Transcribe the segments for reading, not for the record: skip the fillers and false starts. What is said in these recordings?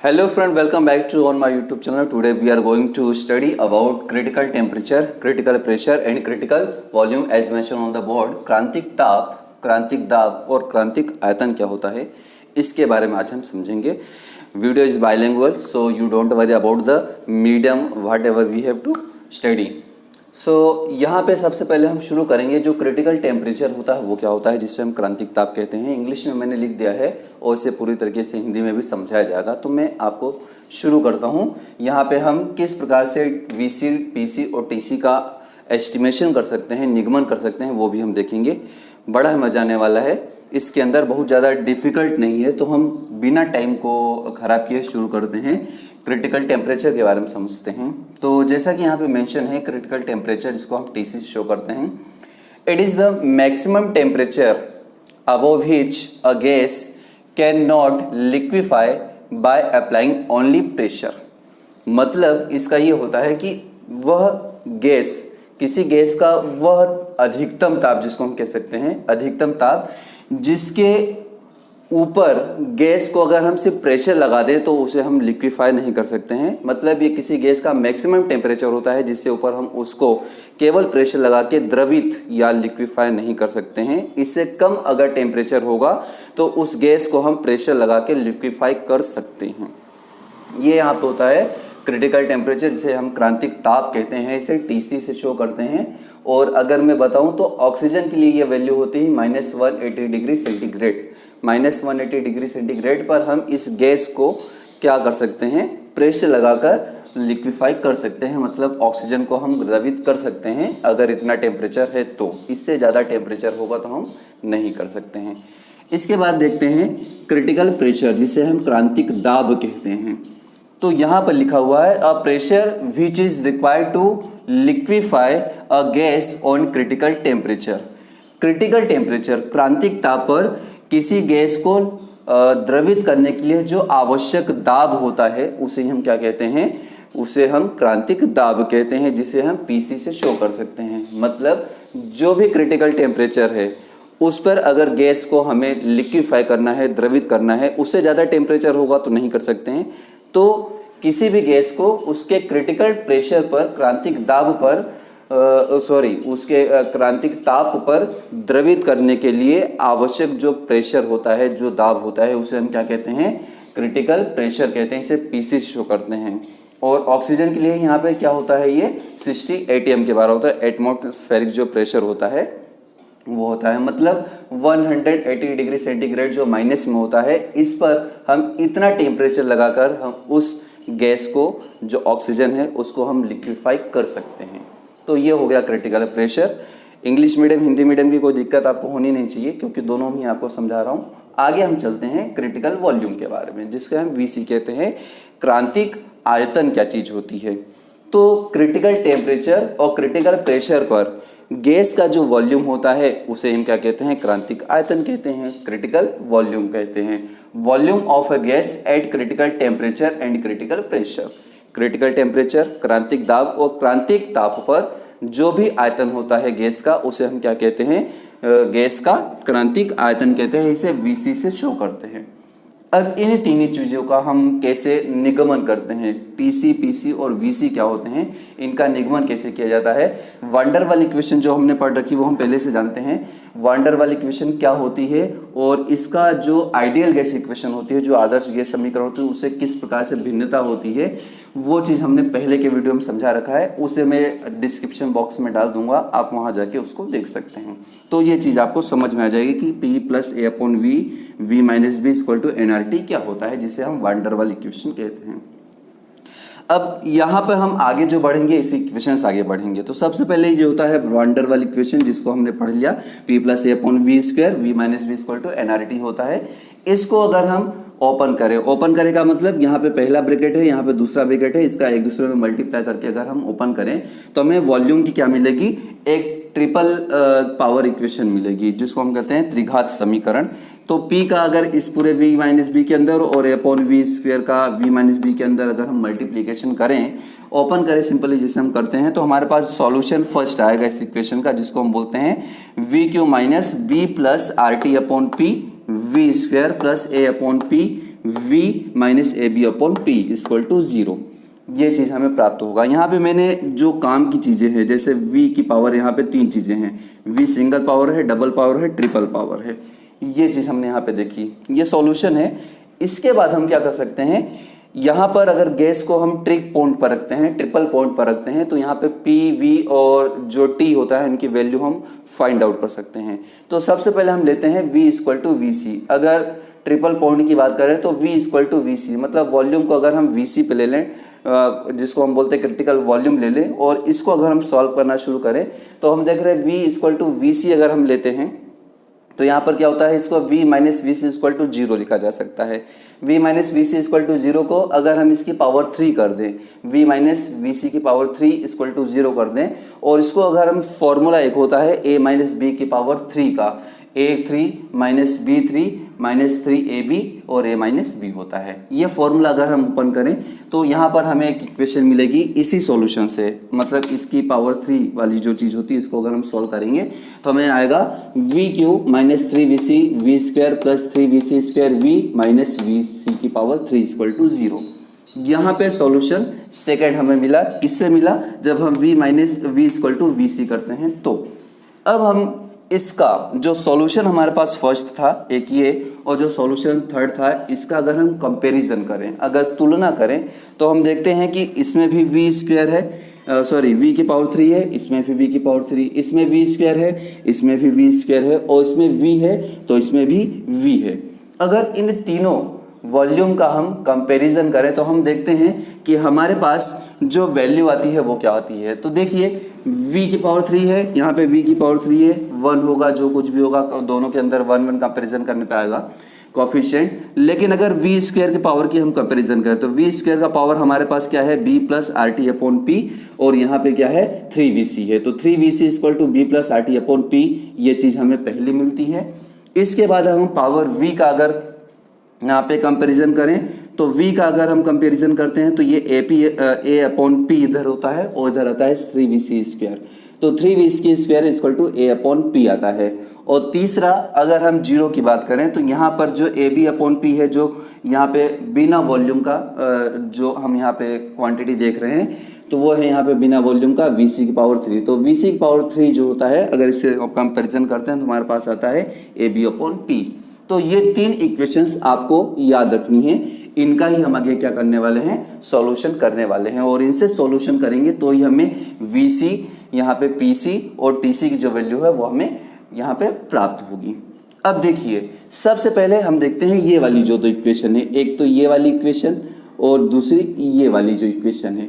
Hello friend, welcome back to on my YouTube channel. Today we are going to study about critical temperature, critical pressure and critical volume as mentioned on the board. क्रांतिक दाब और क्रांतिक आयतन क्या होता है इसके बारे में आज हम समझेंगे. Video is bilingual so you don't worry about the medium whatever we have to study. So यहाँ पे सबसे पहले हम शुरू करेंगे. जो क्रिटिकल टेम्परेचर होता है वो क्या होता है, जिसे हम क्रांतिक ताप कहते हैं. इंग्लिश में मैंने लिख दिया है और इसे पूरी तरीके से हिंदी में भी समझाया जाएगा. तो मैं आपको शुरू करता हूँ. यहाँ पे हम किस प्रकार से वीसी, पीसी और टीसी का एस्टिमेशन कर सकते हैं, निगमन कर सकते हैं, वो भी हम देखेंगे. बड़ा मजा आने वाला है. इसके अंदर बहुत ज़्यादा डिफ़िकल्ट नहीं है. तो हम बिना टाइम को ख़राब किए शुरू करते हैं. क्रिटिकल टेम्परेचर के बारे में समझते हैं. तो जैसा कि यहाँ पे मेंशन है, क्रिटिकल टेम्परेचर जिसको हम टीसी से शो करते हैं, it is the maximum temperature above which a gas can not liquefy by applying only pressure. मतलब इसका ये होता है कि वह गैस, किसी गैस का वह अधिकतम ताप, जिसको हम कह सकते हैं अधिकतम ताप, जिसके ऊपर गैस को अगर हम सिर्फ प्रेशर लगा दें तो उसे हम लिक्विफाई नहीं कर सकते हैं. मतलब ये किसी गैस का मैक्सिमम टेम्परेचर होता है जिससे ऊपर हम उसको केवल प्रेशर लगा के द्रवित या लिक्विफाई नहीं कर सकते हैं. इससे कम अगर टेम्परेचर होगा तो उस गैस को हम प्रेशर लगा के लिक्विफाई कर सकते हैं. ये यहाँ पे होता है क्रिटिकल टेम्परेचर, जिसे हम क्रांतिक ताप कहते हैं. इसे टीसी से शो करते हैं. और अगर मैं बताऊं तो ऑक्सीजन के लिए ये वैल्यू होती है -180 डिग्री सेंटीग्रेड. -180 डिग्री सेंटीग्रेड पर हम इस गैस को क्या कर सकते हैं, प्रेशर लगाकर लिक्विफाई कर सकते हैं. मतलब ऑक्सीजन को हम द्रवित कर सकते हैं अगर इतना टेम्परेचर है तो. इससे ज़्यादा टेम्परेचर होगा तो हम नहीं कर सकते हैं. इसके बाद देखते हैं क्रिटिकल प्रेशर, जिसे हम क्रांतिक दाब कहते हैं. तो यहाँ पर लिखा हुआ है a pressure which is required to liquefy a gas on critical temperature. Critical temperature, क्रांतिक ताप पर किसी गैस को द्रवित करने के लिए जो आवश्यक दाब होता है उसे हम क्या कहते हैं, उसे हम क्रांतिक दाब कहते हैं, जिसे हम पीसी से शो कर सकते हैं. मतलब जो भी क्रिटिकल टेम्परेचर है उस पर अगर गैस को हमें लिक्विफाई करना है, द्रवित करना है, उससे ज़्यादा टेम्परेचर होगा तो नहीं कर सकते हैं. तो किसी भी गैस को उसके क्रिटिकल प्रेशर पर, क्रांतिक दाब पर उसके क्रांतिक ताप पर द्रवित करने के लिए आवश्यक जो प्रेशर होता है, जो दाब होता है, उसे हम क्या कहते हैं, क्रिटिकल प्रेशर कहते हैं. इसे पीसी से शो करते हैं. और ऑक्सीजन के लिए यहाँ पे क्या होता है, ये 60 atm के बारे होता है. एटमॉस्फेरिक जो प्रेशर होता है वो होता है, मतलब 180 डिग्री सेंटीग्रेड जो माइनस में होता है, इस पर हम इतना टेम्परेचर लगाकर हम उस गैस को, जो ऑक्सीजन है, उसको हम लिक्विफाई कर सकते हैं. तो ये हो गया critical pressure. English medium, Hindi medium की कोई दिक्कत आपको होनी नहीं चाहिए, क्योंकि दोनों ही आपको समझा रहा हूँ. आगे हम चलते हैं क्रिटिकल वॉल्यूम के बारे में, जिसके हम वीसी कहते हैं. क्रांतिक आयतन क्या चीज़ होती है. तो क्रिटिकल टेम्परेचर और क्रिटिकल प्रेशर पर गैस का जो वॉल्यूम होता है उसे हम क्या कहते हैं, क्रांतिक आयतन कहते हैं, क्रिटिकल वॉल्यूम कहते हैं. Volume of a gas at critical temperature and critical pressure. Critical temperature, क्रांतिक दाब और क्रांतिक ताप पर जो भी आयतन होता है गैस का, उसे हम क्या कहते हैं, गैस का क्रांतिक आयतन कहते हैं. इसे वीसी से शो करते हैं. अब इन तीनों चीज़ों का हम कैसे निगमन करते हैं, टीसी, पीसी और वीसी क्या होते हैं, इनका निगमन कैसे किया जाता है. वान डेर वाल इक्वेशन जो हमने पढ़ रखी वो हम पहले से जानते हैं. वान डेर वाल इक्वेशन क्या होती है और इसका जो आइडियल गैस इक्वेशन होती है, जो आदर्श गैस समीकरण होती है, उससे किस प्रकार से भिन्नता होती है, वो चीज़ हमने पहले के वीडियो में समझा रखा है. उसे मैं डिस्क्रिप्शन बॉक्स में डाल दूंगा, आप वहाँ जाके उसको देख सकते हैं. तो ये चीज़ आपको समझ में आ जाएगी कि P + A/V, V - B = nRT क्या होता है, जिसे हम वान डेर वाल इक्वेशन कहते हैं. अब यहाँ पर हम आगे जो बढ़ेंगे, इस इक्वेशन से आगे बढ़ेंगे. तो सबसे पहले ये होता है वान डेर वाल इक्वेशन, जिसको हमने पढ़ लिया. P + A/V², V - B = nRT होता है. इसको अगर हम ओपन करें का मतलब यहाँ पे पहला ब्रैकेट है, यहाँ पे दूसरा ब्रैकेट है, इसका एक दूसरे में मल्टीप्लाई करके अगर हम ओपन करें तो हमें वॉल्यूम की क्या मिलेगी, एक ट्रिपल पावर इक्वेशन मिलेगी, जिसको हम कहते हैं त्रिघात समीकरण. तो P का अगर इस पूरे V - B के अंदर और A/V² का V - B के अंदर अगर हम मल्टीप्लीकेशन करें, ओपन करें सिंपली जैसे हम करते हैं, तो हमारे पास सॉल्यूशन फर्स्ट आएगा इस इक्वेशन का, जिसको हम बोलते हैं VQ - B + RT/P V² + A/P v minus A B upon P equal to 0। ये चीज़ हमें प्राप्त होगा। यहाँ पे मैंने जो काम की चीज़ें हैं, जैसे v की पावर यहाँ पे 3 चीज़ें हैं, v सिंगल पावर है, डबल पावर है, ट्रिपल पावर है, ये चीज़ हमने यहाँ पे देखी, ये सॉल्यूशन है। इसके बाद हम क्या कर सकते हैं, यहाँ पर अगर गैस को हम ट्रिक पॉइंट पर रखते हैं, ट्रिपल पॉइंट पर रखते हैं, तो यहाँ पे P, V और जो T होता है इनकी वैल्यू हम फाइंड आउट कर सकते हैं। तो सबसे पहले हम लेते हैं V इक्वल टू वी सी। अगर ट्रिपल पॉइंट की बात करें तो V इक्वल टू वी सी, मतलब वॉल्यूम को अगर हम Vc पे ले लें, जिसको हम बोलते हैं क्रिटिकल वॉल्यूम ले लें, और इसको अगर हम सॉल्व करना शुरू करें तो हम देख रहे हैं V इक्वल टू वी सी अगर हम लेते हैं तो यहाँ पर क्या होता है, इसको v minus V C equal to 0 लिखा जा सकता है। v minus V C equal to 0 को अगर हम इसकी पावर 3 कर दें, v माइनस वी सी की पावर 3 इक्वल टू 0 कर दें, और इसको अगर हम फॉर्मूला एक होता है a माइनस बी की पावर 3 का, a3 minus b3 minus 3ab और a माइनस बी होता है। ये फॉर्मूला अगर हम ओपन करें तो यहाँ पर हमें एक इक्वेशन मिलेगी इसी सॉल्यूशन से, मतलब इसकी पावर 3 वाली जो चीज़ होती है इसको अगर हम सॉल्व करेंगे तो हमें आएगा V Q minus 3vc V square plus 3vc square V minus V C की पावर 3 इक्वल टू 0। यहाँ पे सॉल्यूशन सेकेंड हमें मिला। किससे मिला, जब हम v minus V equal to V C करते हैं। तो अब हम इसका जो सॉल्यूशन हमारे पास फर्स्ट था एक ये, और जो सॉल्यूशन थर्ड था, इसका अगर हम कंपैरिजन करें, अगर तुलना करें, तो हम देखते हैं कि इसमें भी v स्क्वायर है, v की पावर 3 है, इसमें भी v की पावर 3, इसमें v स्क्वायर है, इसमें भी v स्क्वायर है, और इसमें v है तो इसमें भी v है। अगर इन तीनों वॉल्यूम का हम कंपैरिजन करें तो हम देखते हैं कि हमारे पास जो वैल्यू आती है वो क्या आती है। तो देखिए v की पावर 3 है, यहाँ पे v की पावर 3 है, 1 होगा, जो कुछ भी होगा दोनों के अंदर 1 1 कंपैरिजन करने पे आएगा कोफिशिएंट। लेकिन अगर v स्क्वायर की पावर की हम कंपैरिजन करें तो v स्क्वायर का पावर हमारे पास क्या है, b plus R T upon P, और यहाँ पे क्या है 3vc है। तो 3vc equal to b plus R T upon P, ये चीज़ हमें पहले मिलती है। इसके बाद हम पावर v का अगर यहाँ पे कंपैरिजन करें तो v का अगर हम कंपैरिजन करते हैं तो ये ए अपॉन पी इधर होता है और इधर आता है 3vc स्क्वायर। तो 3vc square equal to A upon P आता है। और तीसरा अगर हम जीरो की बात करें तो यहाँ पर जो ए बी अपॉन पी है, जो यहाँ पे बिना वॉल्यूम का जो हम यहाँ पे क्वांटिटी देख रहे हैं, तो वो है यहाँ पे बिना वॉल्यूम का vc की पावर 3। तो vc की पावर 3 जो होता है, अगर इससे कंपैरिजन करते हैं तो हमारे पास आता है ए बी अपॉन पी। तो ये 3 इक्वेशंस आपको याद रखनी है, इनका ही हम आगे क्या करने वाले हैं, सॉल्यूशन करने वाले हैं, और इनसे सॉल्यूशन करेंगे तो ही हमें vc, यहाँ पे pc और tc की जो वैल्यू है वो हमें यहाँ पे प्राप्त होगी। अब देखिए सबसे पहले हम देखते हैं ये वाली जो दो इक्वेशन है, एक तो ये वाली इक्वेशन और दूसरी ये वाली जो इक्वेशन है।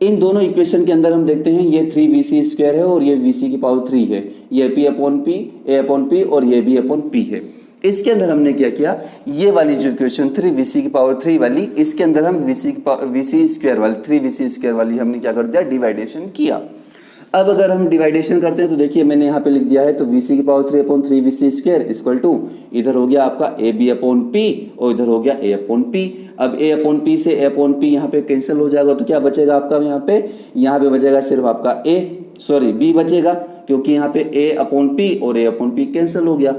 इन दोनों इक्वेशन के अंदर हम देखते हैं ये 3vc स्क्वायर है और ये vc की पावर 3 है, ये p अपॉन पी, ए अपॉन पी और ये b अपॉन पी है। इसके अंदर हमने क्या किया, ये वाली जो इक्वेशन 3vc की पावर 3 वाली, इसके अंदर हम vc स्क्वायर वाली 3vc स्क्वायर वाली हमने क्या कर दिया, डिवाइडेशन किया। अब अगर हम डिवाइडेशन करते हैं तो देखिए मैंने यहाँ पे लिख दिया है, तो vc की power 3 upon 3vc square equal to इधर हो गया आपका ए बी अपॉन पी और इधर हो गया ए अपॉन पी। अब ए अपॉन पी से ए अपॉन पी यहाँ पे कैंसिल हो जाएगा, तो क्या बचेगा आपका, यहाँ पे बचेगा सिर्फ आपका बी बचेगा, क्योंकि यहाँ पे ए अपॉन पी और ए अपॉन पी कैंसिल हो गया।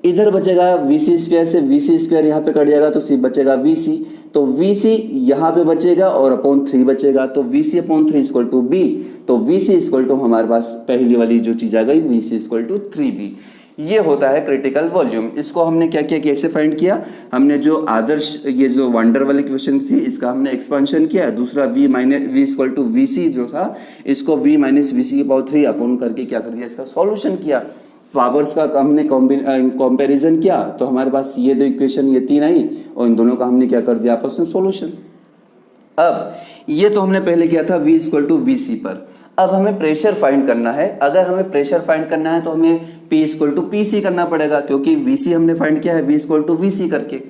इधर बचेगा vc स्क्वायर से vc स्क्वायर यहाँ पे कट जाएगा तो सिर्फ बचेगा vc, तो vc यहाँ पे बचेगा और अपॉन 3 बचेगा, तो vc upon 3 equal to b, तो vc इक्वल टू हमारे पास पहली वाली जो चीज आ गई vc इक्वल टू 3b। ये होता है क्रिटिकल वॉल्यूम। इसको हमने क्या किया, कैसे फाइंड किया, हमने जो आदर्श ये जो वंडर वाली क्वेश्चन थी इसका हमने एक्सपेंशन किया, दूसरा v इक्वल टू vc जो था इसको v माइनस वी सी की पावर 3 अपॉन करके क्या कर दिया, इसका सॉल्यूशन किया। पावर्स का हमने कंपैरिजन किया तो हमारे पास ये दो इक्वेशन ये 3 आई और इन दोनों का हमने क्या कर दिया आपस में सॉल्यूशन। अब ये तो हमने पहले किया था v इक्वल टू वी सी पर। अब हमें प्रेशर फाइंड करना है। अगर हमें प्रेशर फाइंड करना है तो हमें p equal to P C करना पड़ेगा, क्योंकि vc हमने फाइंड किया है v equal to V C करके।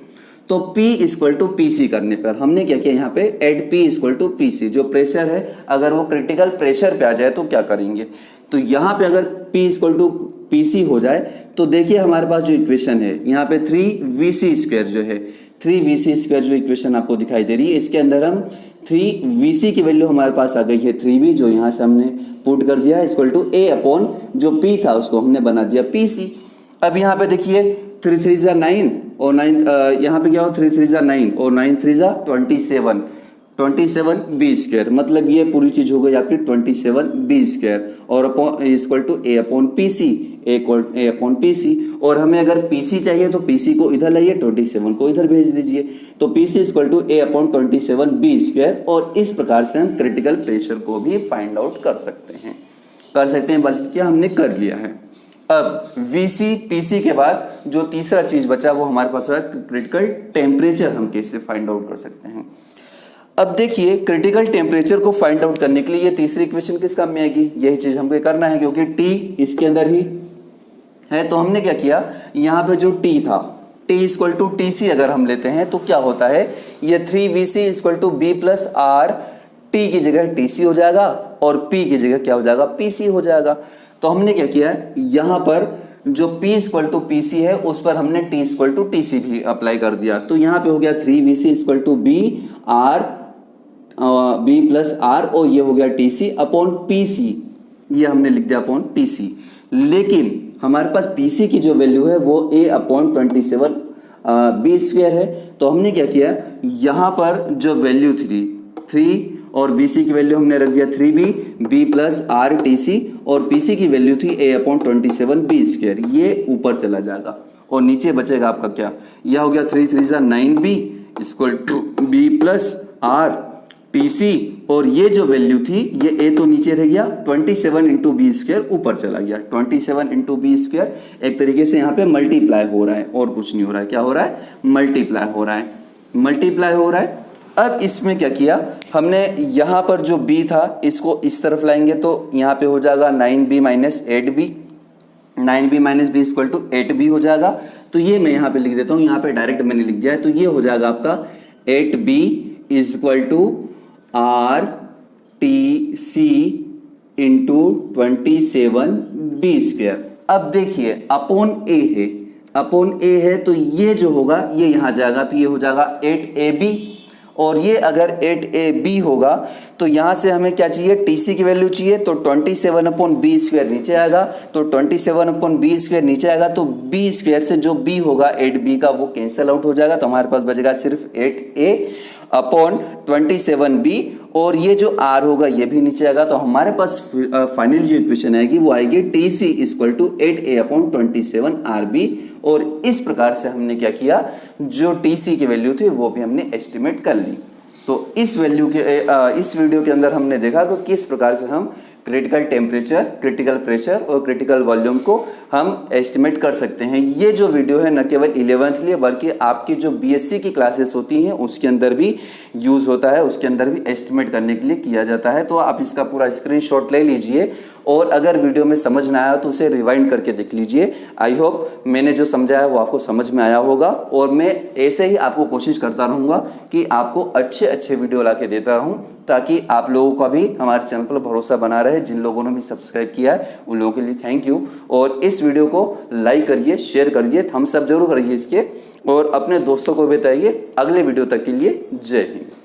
तो P equal to P C करने पर हमने क्या किया, यहाँ पे add P equal to P C, जो प्रेशर है अगर वो क्रिटिकल प्रेशर पे आ जाए तो क्या करेंगे, तो यहाँ पे अगर P equal to P C हो जाए तो देखिए हमारे पास जो इक्वेशन है यहाँ पे 3vc स्क्वायर जो है, 3vc स्क्वायर जो इक्वेशन आपको दिखाई दे रही है, इसके अंदर हम 3vc की वैल्यू हमारे पास आ गई है 3v, जो यहाँ से हमने पुट कर दिया इक्वल टू a अपॉन जो p था उसको हमने बना दिया pc। अब यहाँ पे देखिए 3 3 9 और 9 यहाँ पे क्या हो 3 3 जा 9 और 9 3 जा 27 27 बी स्क्वायर, मतलब ये पूरी चीज हो गई आपकी 27 बी स्क्वायर और upon equal to A upon P C, A upon P C. और हमें अगर पी सी चाहिए तो पी सी को इधर लाइए, 27 को इधर भेज दीजिए, तो P C equal to A upon 27 B square. और इस प्रकार से हम क्रिटिकल प्रेशर को भी फाइंड आउट कर सकते हैं, बल्कि क्या हमने कर लिया है। अब VC PC के बाद जो तीसरा चीज बचा वो हमारे पास है क्रिटिकल टेम्परेचर, हम कैसे फाइंड आउट कर सकते हैं। अब देखिए क्रिटिकल टेम्परेचर को फाइंड आउट करने के लिए ये तीसरी इक्वेशन किस काम में आएगी, यही चीज हमको करना है क्योंकि T इसके अंदर ही है। तो हमने क्या किया, यहाँ पे जो T था T इक्वल टू TC अगर हम लेते हैं तो क्या होता है, ये 3VC equal to B plus R, T की जगह TC हो जाएगा और P की जगह क्या हो जाएगा, PC हो जाएगा। तो हमने क्या किया, यहाँ पर जो P इक्वल टू PC है उस पर हमने T इक्वल टू TC भी अप्लाई कर दिया। तो यहाँ पे हो गया 3VC equal to B plus R और ये हो गया TC अपॉन PC, ये हमने लिख दिया अपॉन PC। लेकिन हमारे पास PC की जो वैल्यू है वो A अपॉन 27 B स्क्वायर है। तो हमने क्या किया, यहाँ पर जो वैल्यू 3 और VC की वैल्यू हमने रख दिया 3B, B plus R TC और PC की वैल्यू थी A अपॉन 27 B स्क्वायर, ये ऊपर चला जाएगा और नीचे बचेगा आपका क्या, यह हो गया 3 3 जा 9B equal to B plus R TC और ये जो वैल्यू थी ये A तो नीचे रह गया, 27 इंटू बी स्क्वायर ऊपर चला गया, 27 इंटू बी स्क्वायर एक तरीके से यहाँ पे मल्टीप्लाई हो रहा है और कुछ नहीं हो रहा है। क्या हो रहा है, मल्टीप्लाई हो रहा है। अब इसमें क्या किया हमने, यहाँ पर जो b था इसको इस तरफ लाएंगे तो यहाँ पे हो जाएगा 9b minus 8b, 9b minus B equal to 8b हो जाएगा। तो ये मैं यहाँ पे लिख देता हूँ, यहाँ पे डायरेक्ट मैंने लिख दिया है। तो ये हो जाएगा आपका 8b equal to R TC into 27b square. अब देखिए अपॉन ए है तो ये जो होगा ये यहाँ जाएगा, तो ये हो जाएगा 8ab और ये अगर 8ab होगा तो यहाँ से हमें क्या चाहिए, TC की वैल्यू चाहिए। तो 27 अपॉन बी स्क्वायर नीचे आएगा, तो 27 अपॉन बी स्क्वायर नीचे आएगा तो बी स्क्वायर से जो b होगा 8b का वो कैंसिल आउट हो जाएगा। तो हमारे पास बचेगा सिर्फ 8a अपॉन 27b और ये जो r होगा ये भी नीचे आएगा। तो हमारे पास फाइनल जो इक्वेशन आएगी वो आएगी TC equal to 8a upon 27rb। और इस प्रकार से हमने क्या किया, जो TC की वैल्यू थी वो भी हमने एस्टिमेट कर ली। तो इस वीडियो के अंदर हमने देखा तो किस प्रकार से हम क्रिटिकल टेम्परेचर, क्रिटिकल प्रेशर और क्रिटिकल वॉल्यूम को हम एस्टिमेट कर सकते हैं। ये जो वीडियो है न केवल 11th लिए बल्कि आपकी जो BSc की क्लासेस होती हैं उसके अंदर भी यूज़ होता है, उसके अंदर भी एस्टिमेट करने के लिए किया जाता है। तो आप इसका पूरा स्क्रीनशॉट ले लीजिए और अगर वीडियो में समझ ना आया तो उसे रिवाइंड करके देख लीजिए। आई होप मैंने जो समझाया वो आपको समझ में आया होगा और मैं ऐसे ही आपको कोशिश करता रहूँगा कि आपको अच्छे वीडियो ला के देता रहूँ ताकि आप लोगों का भी हमारे चैनल पर भरोसा बना रहे। जिन लोगों ने भी सब्सक्राइब किया है उन लोगों के लिए थैंक यू। और इस वीडियो को लाइक करिए, शेयर करिए, थम्स अप जरूर करिए इसके और अपने दोस्तों को बताइए। अगले वीडियो तक के लिए जय हिंद।